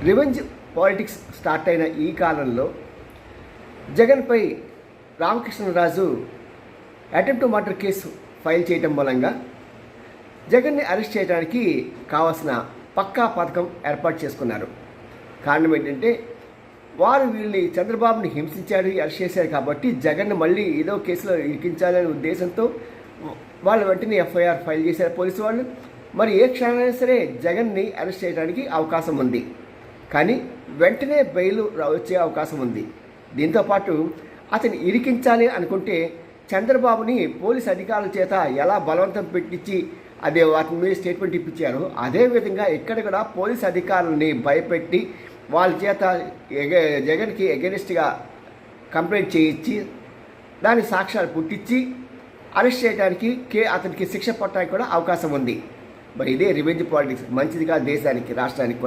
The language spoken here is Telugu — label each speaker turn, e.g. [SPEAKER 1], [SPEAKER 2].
[SPEAKER 1] రివెంజ్ పాలిటిక్స్ స్టార్ట్ అయిన ఈ కాలంలో జగన్పై Ramakrishna Raju attempt to murder case file చేయడం మూలంగా జగన్ని అరెస్ట్ చేయడానికి కావాల్సిన పక్కా పథకం ఏర్పాటు చేసుకున్నారు. కారణం ఏంటంటే వీళ్ళని చంద్రబాబుని హింసించారు, అరెస్ట్ చేశారు కాబట్టి జగన్ను మళ్ళీ ఏదో కేసులో ఇరికించాలనే ఉద్దేశంతో వాళ్ళు వెంటనే ఎఫ్ఐఆర్ ఫైల్ చేశారు పోలీసు వాళ్ళు. మరి ఏ క్షణమైనా సరే జగన్ని అరెస్ట్ చేయడానికి అవకాశం ఉంది, కానీ వెంటనే బెయిల్ వచ్చే అవకాశం ఉంది. దీంతోపాటు అతన్ని ఇరికించాలి అనుకుంటే చంద్రబాబుని పోలీసు అధికారుల చేత ఎలా బలవంతం పెట్టించి అదే వాటి మీద స్టేట్మెంట్ ఇప్పించారో అదేవిధంగా ఇక్కడ కూడా పోలీసు అధికారులని భయపెట్టి వాళ్ళ చేత జగన్కి ఎగెనిస్ట్గా కంప్లైంట్ చేయించి దాని సాక్ష్యాలు పుట్టించి అరెస్ట్ చేయడానికి అతనికి శిక్ష పట్టడానికి కూడా అవకాశం ఉంది. మరి ఇదే రివెంజ్ పాలిటిక్స్ మంచిదిగా దేశానికి, రాష్ట్రానికి కూడా.